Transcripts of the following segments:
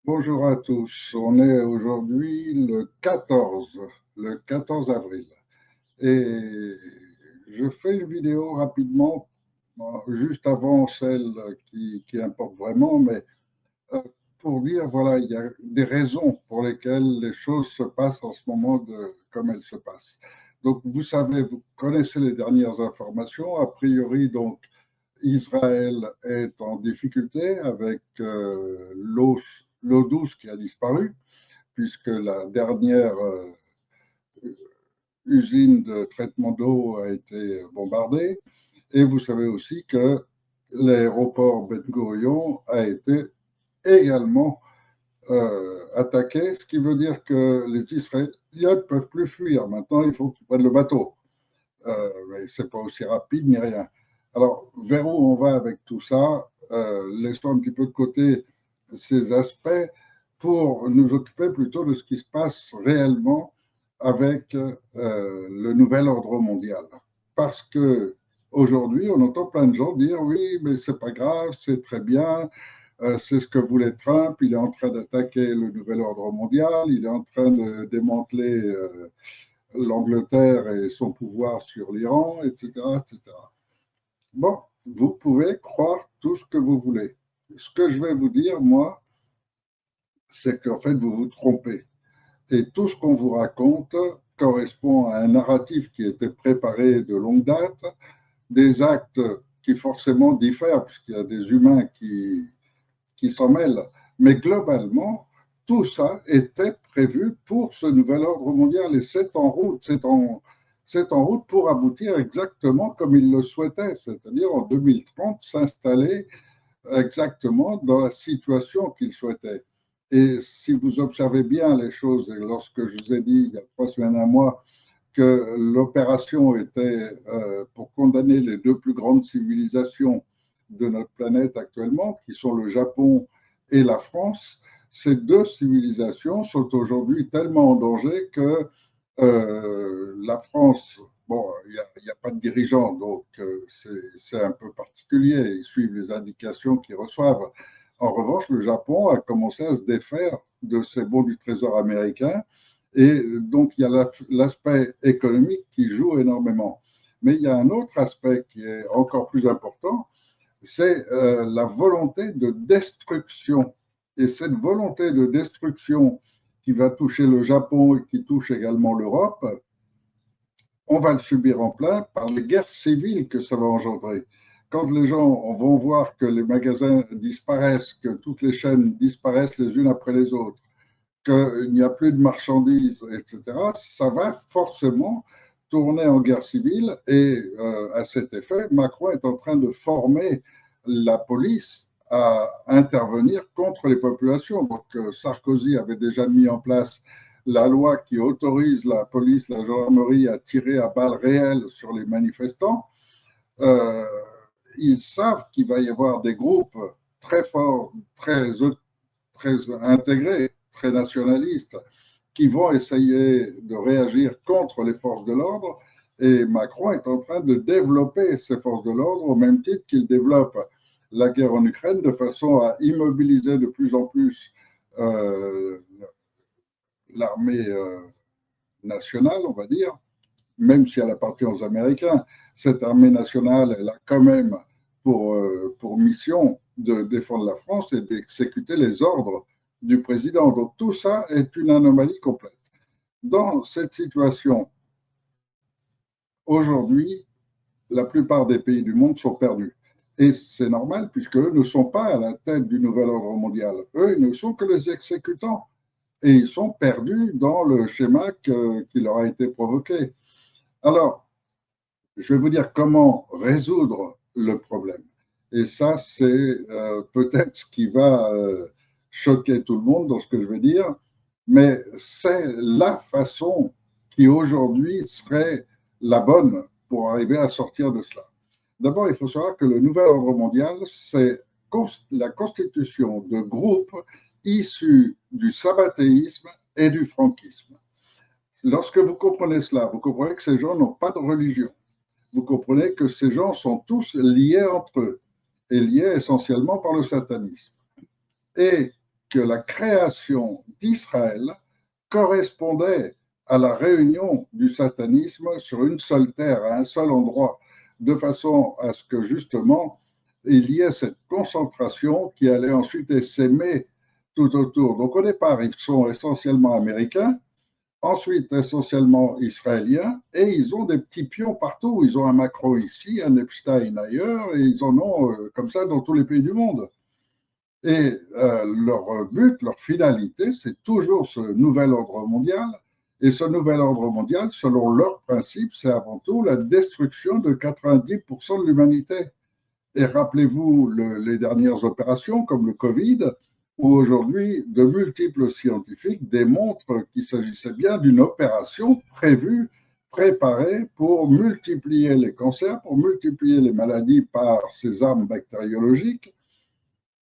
Bonjour à tous. On est aujourd'hui le 14 avril. Et je fais une vidéo rapidement, juste avant celle qui importe vraiment, mais euh, pour dire, voilà, il y a des raisons pour lesquelles les choses se passent en ce moment comme elles se passent. Donc, vous savez, vous connaissez les dernières informations. A priori, donc, Israël est en difficulté avec l'eau douce qui a disparu, puisque la dernière usine de traitement d'eau a été bombardée. Et vous savez aussi que l'aéroport Ben Gurion a été également attaqué, ce qui veut dire que les Israéliens ne peuvent plus fuir. Maintenant, il faut qu'ils prennent le bateau. Mais ce n'est pas aussi rapide ni rien. Alors, vers où on va avec tout ça? Laissons un petit peu de côté ces aspects pour nous occuper plutôt de ce qui se passe réellement avec le nouvel ordre mondial. Parce que aujourd'hui, on entend plein de gens dire oui, mais c'est pas grave, c'est très bien, c'est ce que voulait Trump, il est en train d'attaquer le nouvel ordre mondial, il est en train de démanteler l'Angleterre et son pouvoir sur l'Iran, etc., etc. Bon, vous pouvez croire tout ce que vous voulez. Ce que je vais vous dire, moi, c'est qu'en fait, vous vous trompez. Et tout ce qu'on vous raconte correspond à un narratif qui a été préparé de longue date, des actes qui forcément diffèrent, puisqu'il y a des humains qui s'en mêlent. Mais globalement, tout ça était prévu pour ce nouvel ordre mondial et c'est en route, c'est en route pour aboutir exactement comme il le souhaitait, c'est-à-dire en 2030 s'installer exactement dans la situation qu'il souhaitait. Et si vous observez bien les choses, et lorsque je vous ai dit il y a 3 semaines, un mois, que l'opération était pour condamner les deux plus grandes civilisations de notre planète actuellement, qui sont le Japon et la France, ces deux civilisations sont aujourd'hui tellement en danger que la France, bon, il n'y a pas de dirigeants, donc c'est un peu particulier, ils suivent les indications qu'ils reçoivent. En revanche, le Japon a commencé à se défaire de ses bons du trésor américain et donc, il y a l'aspect économique qui joue énormément. Mais il y a un autre aspect qui est encore plus important, c'est la volonté de destruction. Et cette volonté de destruction qui va toucher le Japon et qui touche également l'Europe, on va le subir en plein par les guerres civiles que ça va engendrer. Quand les gens vont voir que les magasins disparaissent, que toutes les chaînes disparaissent les unes après les autres, qu'il n'y a plus de marchandises, etc., ça va forcément tourner en guerre civile. Et à cet effet, Macron est en train de former la police à intervenir contre les populations. Donc Sarkozy avait déjà mis en place la loi qui autorise la police, la gendarmerie à tirer à balles réelles sur les manifestants. Euh, Ils savent qu'il va y avoir des groupes très forts, très intégrés, très nationalistes, qui vont essayer de réagir contre les forces de l'ordre. Et Macron est en train de développer ces forces de l'ordre au même titre qu'il développe la guerre en Ukraine de façon à immobiliser de plus en plus euh, l'armée nationale, on va dire, même si elle appartient aux Américains. Cette armée nationale, elle a quand même pour mission de défendre la France et d'exécuter les ordres du président. Donc tout ça est une anomalie complète. Dans cette situation, aujourd'hui, la plupart des pays du monde sont perdus. Et c'est normal puisqu'eux ne sont pas à la tête du nouvel ordre mondial. Eux, ils ne sont que les exécutants. Et ils sont perdus dans le schéma qui leur a été provoqué. Alors, je vais vous dire comment résoudre le problème. Et ça, c'est peut-être ce qui va choquer tout le monde dans ce que je vais dire, mais c'est la façon qui aujourd'hui serait la bonne pour arriver à sortir de cela. D'abord, il faut savoir que le nouvel ordre mondial, c'est la constitution de groupes issus du sabbatéisme et du franquisme. Lorsque vous comprenez cela, vous comprenez que ces gens n'ont pas de religion. Vous comprenez que ces gens sont tous liés entre eux et liés essentiellement par le satanisme. Et que la création d'Israël correspondait à la réunion du satanisme sur une seule terre, à un seul endroit, de façon à ce que justement il y ait cette concentration qui allait ensuite s'aimer tout autour. Donc au départ, ils sont essentiellement américains, ensuite essentiellement israéliens, et ils ont des petits pions partout. Ils ont un Macron ici, un Epstein ailleurs, et ils en ont comme ça dans tous les pays du monde. Et leur but, leur finalité, c'est toujours ce nouvel ordre mondial. Et ce nouvel ordre mondial, selon leurs principes, c'est avant tout la destruction de 90% de l'humanité. Et rappelez-vous les dernières opérations comme le Covid, où aujourd'hui de multiples scientifiques démontrent qu'il s'agissait bien d'une opération prévue, préparée pour multiplier les cancers, pour multiplier les maladies par ces armes bactériologiques,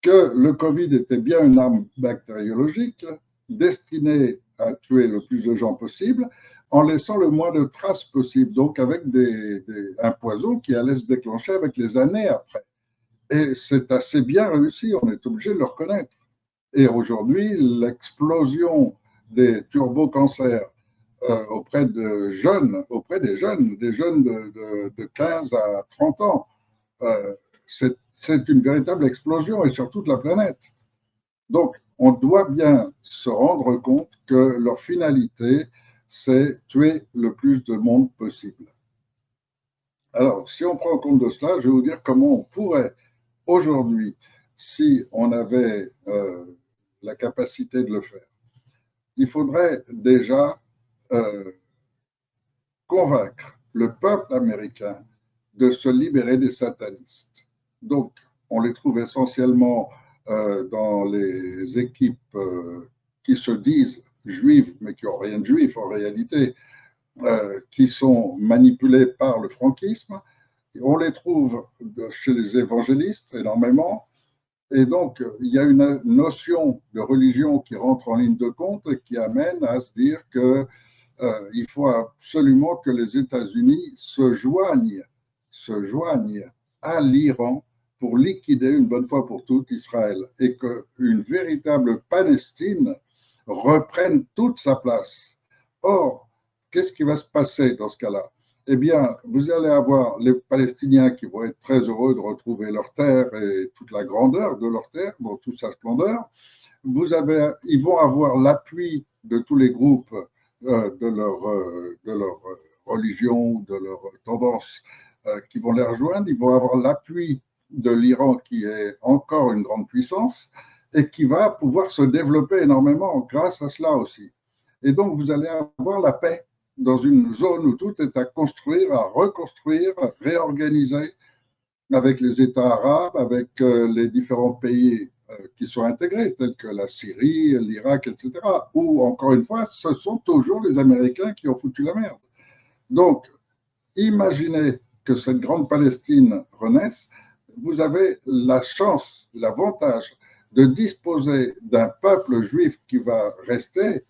que le Covid était bien une arme bactériologique destinée à tuer le plus de gens possible en laissant le moins de traces possible, donc avec un poison qui allait se déclencher avec les années après. Et c'est assez bien réussi, on est obligé de le reconnaître. Et aujourd'hui, l'explosion des turbocancers auprès des jeunes de 15 à 30 ans, c'est une véritable explosion et sur toute la planète. Donc, on doit bien se rendre compte que leur finalité, c'est tuer le plus de monde possible. Alors, si on prend compte de cela, je vais vous dire comment on pourrait aujourd'hui, si on avait la capacité de le faire. Il faudrait déjà convaincre le peuple américain de se libérer des satanistes. Donc, on les trouve essentiellement dans les équipes qui se disent juives, mais qui n'ont rien de juif en réalité, qui sont manipulées par le franquisme. On les trouve chez les évangélistes énormément. Et donc, il y a une notion de religion qui rentre en ligne de compte et qui amène à se dire que il faut absolument que les États-Unis se joignent à l'Iran pour liquider une bonne fois pour toutes Israël et qu'une véritable Palestine reprenne toute sa place. Or, qu'est-ce qui va se passer dans ce cas-là? Eh bien, vous allez avoir les Palestiniens qui vont être très heureux de retrouver leur terre et toute la grandeur de leur terre dans toute sa splendeur. Ils vont avoir l'appui de tous les groupes de leur religion, de leur tendance qui vont les rejoindre. Ils vont avoir l'appui de l'Iran qui est encore une grande puissance et qui va pouvoir se développer énormément grâce à cela aussi. Et donc, vous allez avoir la paix dans une zone où tout est à construire, à reconstruire, à réorganiser avec les États arabes, avec les différents pays qui sont intégrés, tels que la Syrie, l'Irak, etc., où, encore une fois, ce sont toujours les Américains qui ont foutu la merde. Donc, imaginez que cette grande Palestine renaisse, vous avez la chance, l'avantage de disposer d'un peuple juif qui va rester,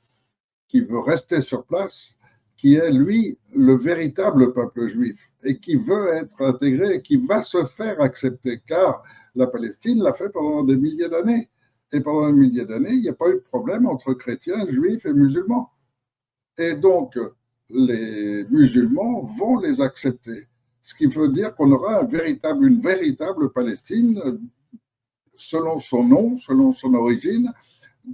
qui veut rester sur place, qui est, lui, le véritable peuple juif et qui veut être intégré et qui va se faire accepter, car la Palestine l'a fait pendant des milliers d'années. Et pendant des milliers d'années, il n'y a pas eu de problème entre chrétiens, juifs et musulmans. Et donc, les musulmans vont les accepter. Ce qui veut dire qu'on aura une véritable Palestine selon son nom, selon son origine,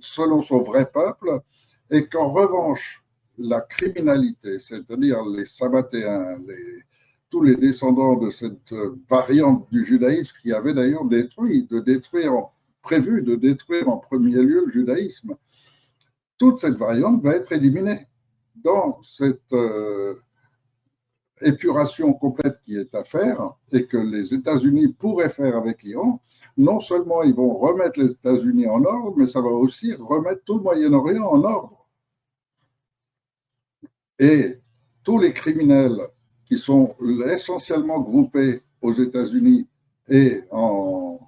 selon son vrai peuple, et qu'en revanche, la criminalité, c'est-à-dire les Sabbatéens, tous les descendants de cette variante du judaïsme qui avait d'ailleurs prévu de détruire en premier lieu le judaïsme, toute cette variante va être éliminée dans cette épuration complète qui est à faire et que les États-Unis pourraient faire avec l'Iran. Non seulement ils vont remettre les États-Unis en ordre, mais ça va aussi remettre tout le Moyen-Orient en ordre. Et tous les criminels qui sont essentiellement groupés aux États-Unis et en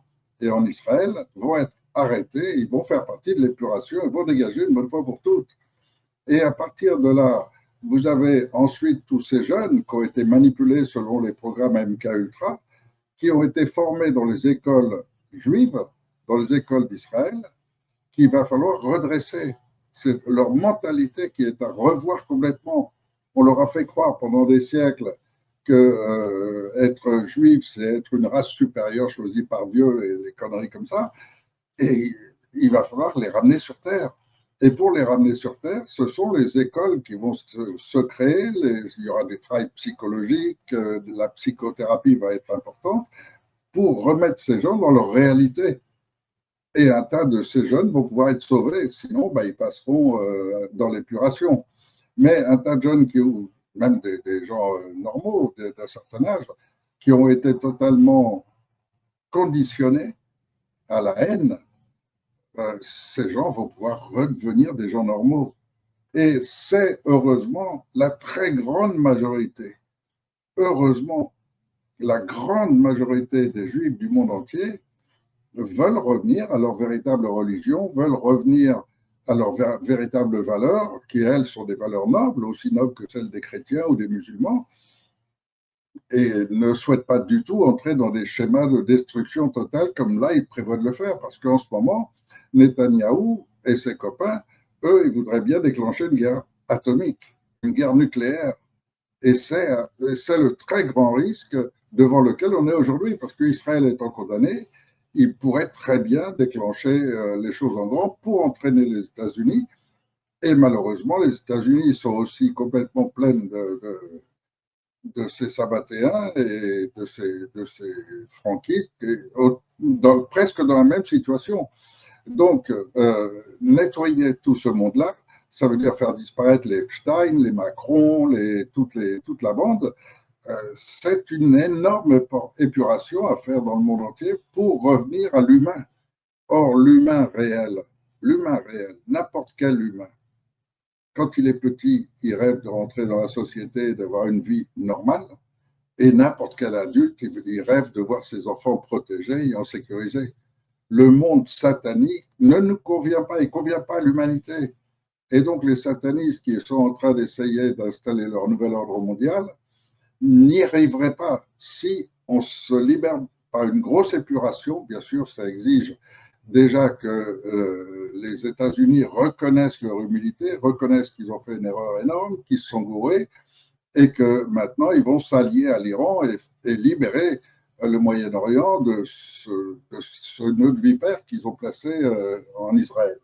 Israël vont être arrêtés, ils vont faire partie de l'épuration, ils vont dégager une bonne fois pour toutes. Et à partir de là, vous avez ensuite tous ces jeunes qui ont été manipulés selon les programmes MK-Ultra, qui ont été formés dans les écoles juives, dans les écoles d'Israël, qu'il va falloir redresser. C'est leur mentalité qui est à revoir complètement. On leur a fait croire pendant des siècles que être juif, c'est être une race supérieure choisie par Dieu, et les conneries comme ça. Et il va falloir les ramener sur Terre. Et pour les ramener sur Terre, ce sont les écoles qui vont se créer. Il y aura des travails psychologiques, la psychothérapie va être importante pour remettre ces gens dans leur réalité. Et un tas de ces jeunes vont pouvoir être sauvés, sinon ils passeront dans l'épuration. Mais un tas de jeunes, même des gens normaux d'un certain âge, qui ont été totalement conditionnés à la haine, ces gens vont pouvoir redevenir des gens normaux. Et c'est heureusement la très grande majorité, heureusement, la grande majorité des juifs du monde entier veulent revenir à leur véritable religion, veulent revenir à leurs véritables valeurs, qui elles sont des valeurs nobles, aussi nobles que celles des chrétiens ou des musulmans, et ne souhaitent pas du tout entrer dans des schémas de destruction totale comme là ils prévoient de le faire, parce qu'en ce moment, Netanyahou et ses copains, eux, ils voudraient bien déclencher une guerre atomique, une guerre nucléaire. Et c'est le très grand risque devant lequel on est aujourd'hui, parce qu'Israël étant condamné, il pourrait très bien déclencher les choses en grand pour entraîner les États-Unis. Et malheureusement, les États-Unis sont aussi complètement pleines de ces sabbatéens et de ces franquistes, presque dans la même situation. Donc, nettoyer tout ce monde-là, ça veut dire faire disparaître les Epstein, les Macron, toute la bande. C'est une énorme épuration à faire dans le monde entier pour revenir à l'humain. Or, l'humain réel, n'importe quel humain, quand il est petit, il rêve de rentrer dans la société et d'avoir une vie normale. Et n'importe quel adulte, il rêve de voir ses enfants protégés et en sécurité. Le monde satanique ne nous convient pas, il ne convient pas à l'humanité. Et donc les satanistes qui sont en train d'essayer d'installer leur nouvel ordre mondial n'y arriveraient pas si on se libère par une grosse épuration. Bien sûr, ça exige déjà que les États-Unis reconnaissent leur humilité, reconnaissent qu'ils ont fait une erreur énorme, qu'ils se sont gourés, et que maintenant ils vont s'allier à l'Iran et libérer le Moyen-Orient de ce nœud de vipère qu'ils ont placé en Israël.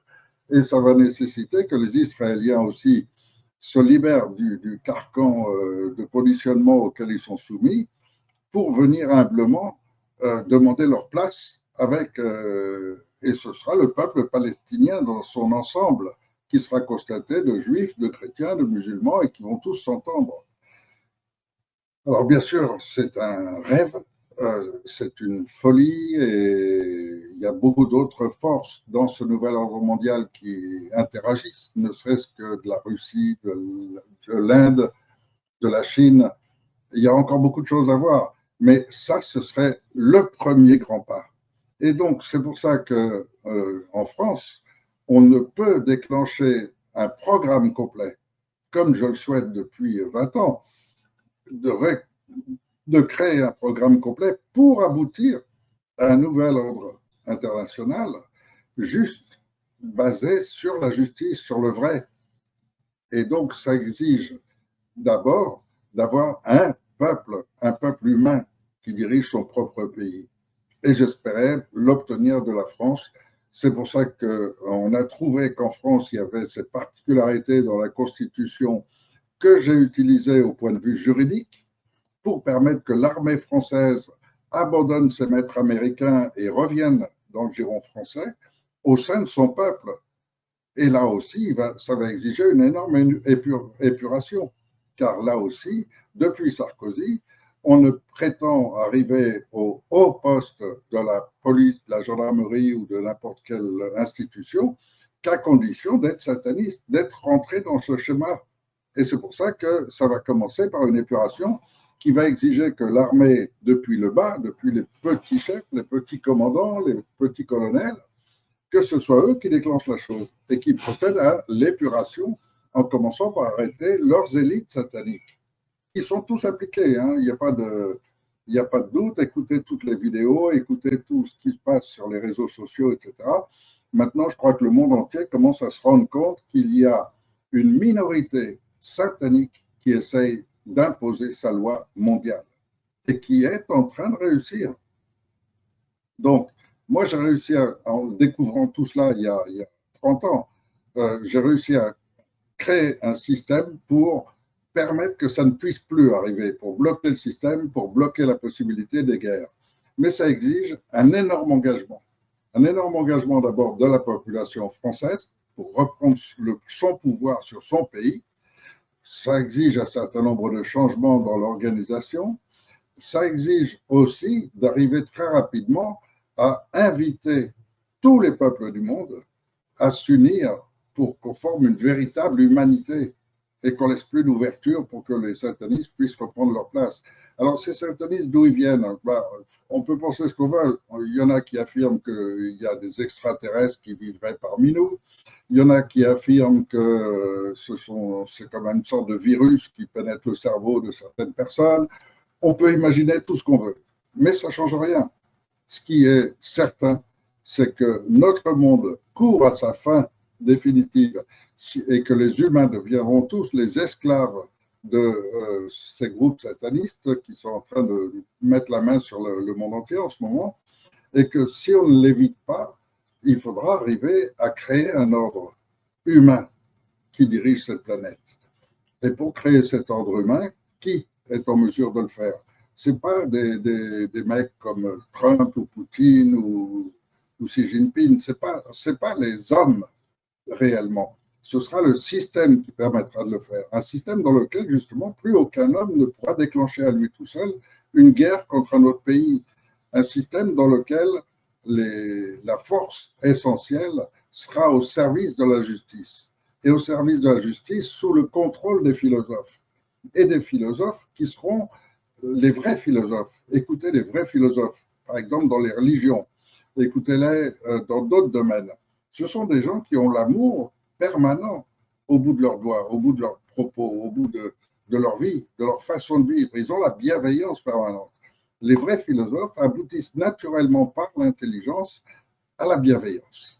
Et ça va nécessiter que les Israéliens aussi se libèrent du carcan de conditionnement auquel ils sont soumis pour venir humblement demander leur place avec, et ce sera le peuple palestinien dans son ensemble qui sera constaté de juifs, de chrétiens, de musulmans et qui vont tous s'entendre. Alors bien sûr, c'est un rêve, c'est une folie et il y a beaucoup d'autres forces dans ce nouvel ordre mondial qui interagissent, ne serait-ce que de la Russie, de l'Inde, de la Chine. Il y a encore beaucoup de choses à voir, mais ça, ce serait le premier grand pas. Et donc, c'est pour ça qu'en France, on ne peut déclencher un programme complet, comme je le souhaite depuis 20 ans, de créer un programme complet pour aboutir à un nouvel ordre international juste basé sur la justice, sur le vrai. Et donc, ça exige d'abord d'avoir un peuple humain qui dirige son propre pays. Et j'espérais l'obtenir de la France. C'est pour ça qu'on a trouvé qu'en France, il y avait cette particularité dans la Constitution que j'ai utilisée au point de vue juridique pour permettre que l'armée française abandonne ses maîtres américains et revienne dans le giron français au sein de son peuple. Et là aussi, ça va exiger une énorme épuration, car là aussi, depuis Sarkozy, on ne prétend arriver au haut poste de la police, de la gendarmerie ou de n'importe quelle institution qu'à condition d'être sataniste, d'être rentré dans ce schéma. Et c'est pour ça que ça va commencer par une épuration qui va exiger que l'armée, depuis le bas, depuis les petits chefs, les petits commandants, les petits colonels, que ce soit eux qui déclenchent la chose et qui procèdent à l'épuration en commençant par arrêter leurs élites sataniques. Ils sont tous impliqués, hein. Il n'y a pas de doute, écoutez toutes les vidéos, écoutez tout ce qui se passe sur les réseaux sociaux, etc. Maintenant, je crois que le monde entier commence à se rendre compte qu'il y a une minorité satanique qui essaye d'imposer sa loi mondiale et qui est en train de réussir. Donc, moi, j'ai réussi, en découvrant tout cela il y a 30 ans, j'ai réussi à créer un système pour permettre que ça ne puisse plus arriver, pour bloquer le système, pour bloquer la possibilité des guerres. Mais ça exige un énorme engagement. Un énorme engagement d'abord de la population française pour reprendre son pouvoir sur son pays. Ça exige un certain nombre de changements dans l'organisation. Ça exige aussi d'arriver très rapidement à inviter tous les peuples du monde à s'unir pour qu'on forme une véritable humanité et qu'on laisse plus d'ouverture pour que les satanistes puissent reprendre leur place. Alors, ces satanistes, d'où ils viennent? On peut penser ce qu'on veut. Il y en a qui affirment qu'il y a des extraterrestres qui vivraient parmi nous. Il y en a qui affirment que c'est comme une sorte de virus qui pénètre le cerveau de certaines personnes. On peut imaginer tout ce qu'on veut, mais ça ne change rien. Ce qui est certain, c'est que notre monde court à sa fin définitive et que les humains deviendront tous les esclaves de ces groupes satanistes qui sont en train de mettre la main sur le monde entier en ce moment, et que si on ne l'évite pas, il faudra arriver à créer un ordre humain qui dirige cette planète. Et pour créer cet ordre humain, qui est en mesure de le faire? Ce n'est pas des mecs comme Trump ou Poutine ou Xi Jinping, ce n'est pas les hommes réellement. Ce sera le système qui permettra de le faire. Un système dans lequel, justement, plus aucun homme ne pourra déclencher à lui tout seul une guerre contre un autre pays. Un système dans lequel la force essentielle sera au service de la justice. Et au service de la justice sous le contrôle des philosophes. Et des philosophes qui seront les vrais philosophes. Écoutez les vrais philosophes, par exemple dans les religions. Écoutez-les dans d'autres domaines. Ce sont des gens qui ont l'amour permanent au bout de leurs doigts, au bout de leurs propos, au bout de leur vie, de leur façon de vivre. Ils ont la bienveillance permanente. Les vrais philosophes aboutissent naturellement par l'intelligence à la bienveillance.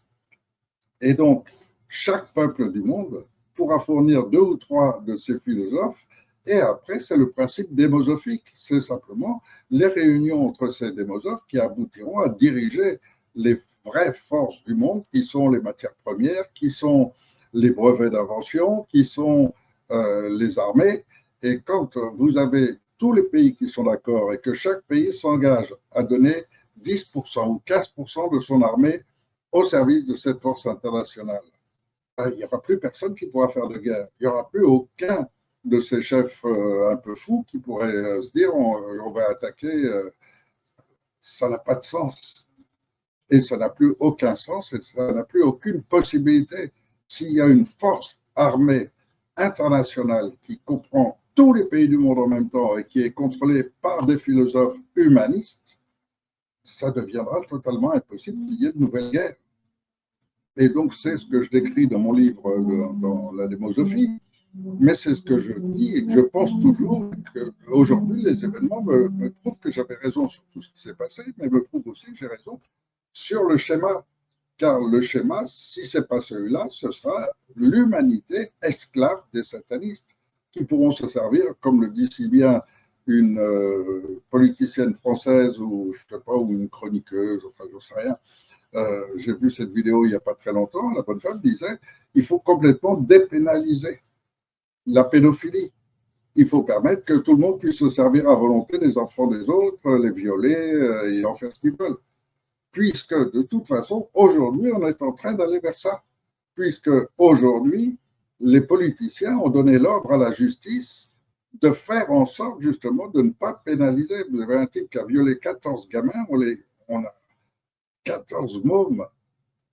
Et donc, chaque peuple du monde pourra fournir 2 ou 3 de ces philosophes. Et après, c'est le principe démosophique. C'est simplement les réunions entre ces démosophes qui aboutiront à diriger les vraies forces du monde, qui sont les matières premières, qui sont les brevets d'invention, qui sont les armées. Et quand vous avez tous les pays qui sont d'accord et que chaque pays s'engage à donner 10% ou 15% de son armée au service de cette force internationale, il n'y aura plus personne qui pourra faire de guerre. Il n'y aura plus aucun de ces chefs un peu fous qui pourraient se dire on va attaquer. Ça n'a pas de sens. Et ça n'a plus aucun sens et ça n'a plus aucune possibilité. S'il y a une force armée internationale qui comprend tous les pays du monde en même temps et qui est contrôlée par des philosophes humanistes, ça deviendra totalement impossible qu'il y ait de nouvelles guerres. Et donc, c'est ce que je décris dans mon livre, dans la démosophie, mais c'est ce que je dis et que je pense toujours qu'aujourd'hui, les événements me prouvent que j'avais raison sur tout ce qui s'est passé, mais me prouvent aussi que j'ai raison sur le schéma. Car le schéma, si ce n'est pas celui-là, ce sera l'humanité esclave des satanistes qui pourront se servir, comme le dit si bien une politicienne française ou je sais pas, ou une chroniqueuse, enfin je ne sais rien. J'ai vu cette vidéo il n'y a pas très longtemps, la bonne femme disait il faut complètement dépénaliser la pédophilie. Il faut permettre que tout le monde puisse se servir à volonté des enfants des autres, les violer et en faire ce qu'ils veulent. Puisque de toute façon, aujourd'hui, on est en train d'aller vers ça. Puisque aujourd'hui, les politiciens ont donné l'ordre à la justice de faire en sorte justement de ne pas pénaliser. Vous avez un type qui a violé 14 gamins, on a 14 mômes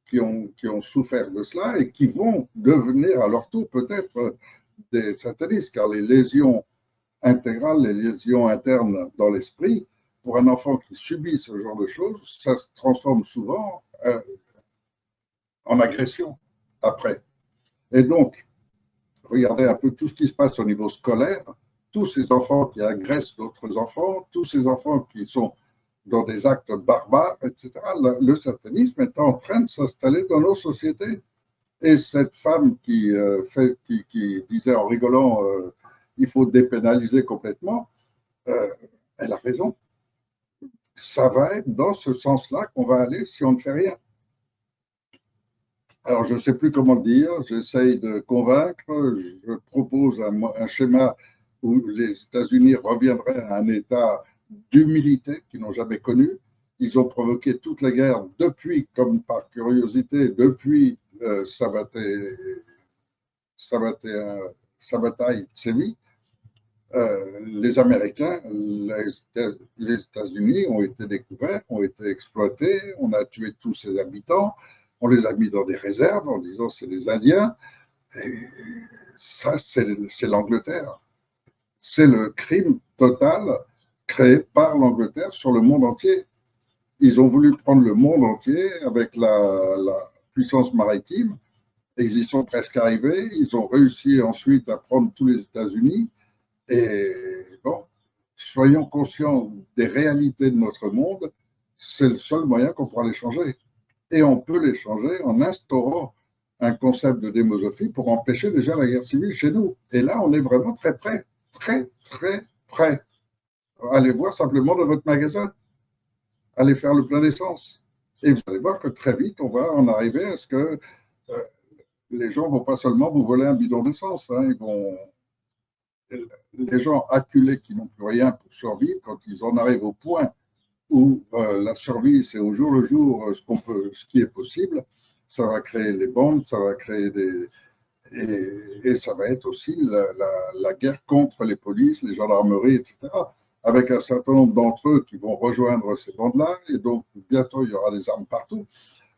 qui ont souffert de cela et qui vont devenir à leur tour peut-être des satanistes, car les lésions intégrales, les lésions internes dans l'esprit, pour un enfant qui subit ce genre de choses, ça se transforme souvent en agression après. Et donc, regardez un peu tout ce qui se passe au niveau scolaire, tous ces enfants qui agressent d'autres enfants, tous ces enfants qui sont dans des actes barbares, etc. Le satanisme est en train de s'installer dans nos sociétés. Et cette femme qui disait en rigolant il faut dépénaliser complètement, elle a raison. Ça va être dans ce sens-là qu'on va aller si on ne fait rien. Alors, je ne sais plus comment le dire, j'essaye de convaincre, je propose un schéma où les États-Unis reviendraient à un état d'humilité qu'ils n'ont jamais connu. Ils ont provoqué toutes les guerres depuis, comme par curiosité, depuis Sabataï Tsevi. Les Américains, les États-Unis ont été découverts, ont été exploités, on a tué tous ses habitants, on les a mis dans des réserves en disant c'est les Indiens. Et ça, c'est l'Angleterre. C'est le crime total créé par l'Angleterre sur le monde entier. Ils ont voulu prendre le monde entier avec la puissance maritime et ils y sont presque arrivés. Ils ont réussi ensuite à prendre tous les États-Unis. Et bon, soyons conscients des réalités de notre monde, c'est le seul moyen qu'on pourra les changer. Et on peut les changer en instaurant un concept de démosophie pour empêcher déjà la guerre civile chez nous. Et là, on est vraiment très près, très, très près. Allez voir simplement dans votre magasin, allez faire le plein d'essence. Et vous allez voir que très vite, on va en arriver à ce que les gens ne vont pas seulement vous voler un bidon d'essence, hein, les gens acculés qui n'ont plus rien pour survivre, quand ils en arrivent au point où la survie, c'est au jour le jour ce qui est possible, ça va créer les bandes, ça va créer des... Et ça va être aussi la guerre contre les polices, les gendarmeries, etc., avec un certain nombre d'entre eux qui vont rejoindre ces bandes-là, et donc bientôt il y aura des armes partout.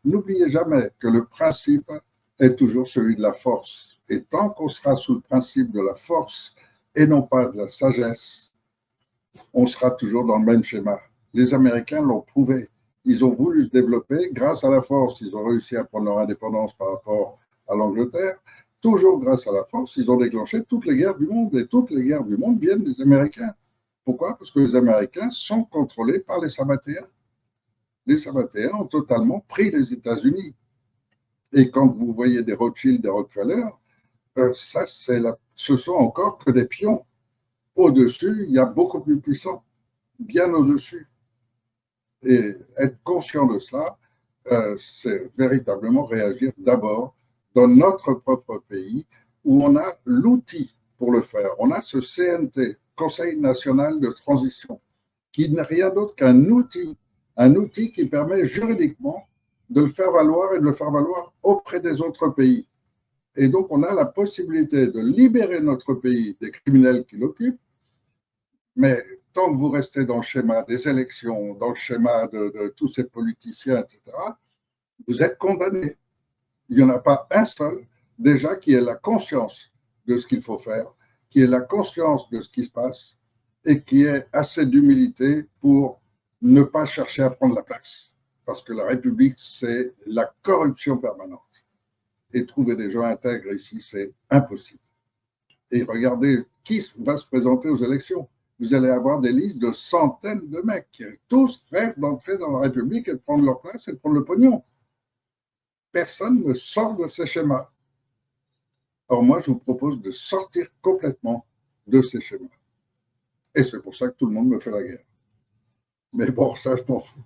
N'oubliez jamais que le principe est toujours celui de la force. Et tant qu'on sera sous le principe de la force et non pas de la sagesse, on sera toujours dans le même schéma. Les Américains l'ont prouvé. Ils ont voulu se développer. Grâce à la force, ils ont réussi à prendre leur indépendance par rapport à l'Angleterre. Toujours grâce à la force, ils ont déclenché toutes les guerres du monde. Et toutes les guerres du monde viennent des Américains. Pourquoi? Parce que les Américains sont contrôlés par les Sabbatéens. Les Sabbatéens ont totalement pris les États-Unis. Et quand vous voyez des Rothschild, des Rockefeller, ce sont encore que des pions. Au-dessus, il y a beaucoup plus puissant, bien au-dessus. Et être conscient de cela, c'est véritablement réagir d'abord dans notre propre pays où on a l'outil pour le faire. On a ce CNT, Conseil national de transition, qui n'est rien d'autre qu'un outil qui permet juridiquement de le faire valoir et de le faire valoir auprès des autres pays. Et donc, on a la possibilité de libérer notre pays des criminels qui l'occupent, mais tant que vous restez dans le schéma des élections, dans le schéma de tous ces politiciens, etc., vous êtes condamnés. Il n'y en a pas un seul, déjà, qui ait la conscience de ce qu'il faut faire, qui ait la conscience de ce qui se passe et qui ait assez d'humilité pour ne pas chercher à prendre la place. Parce que la République, c'est la corruption permanente. Et trouver des gens intègres ici, c'est impossible. Et regardez qui va se présenter aux élections. Vous allez avoir des listes de centaines de mecs qui tous rêvent d'entrer dans la République et de prendre leur place et de prendre le pognon. Personne ne sort de ces schémas. Or, moi, je vous propose de sortir complètement de ces schémas. Et c'est pour ça que tout le monde me fait la guerre. Mais bon, ça, je m'en fous.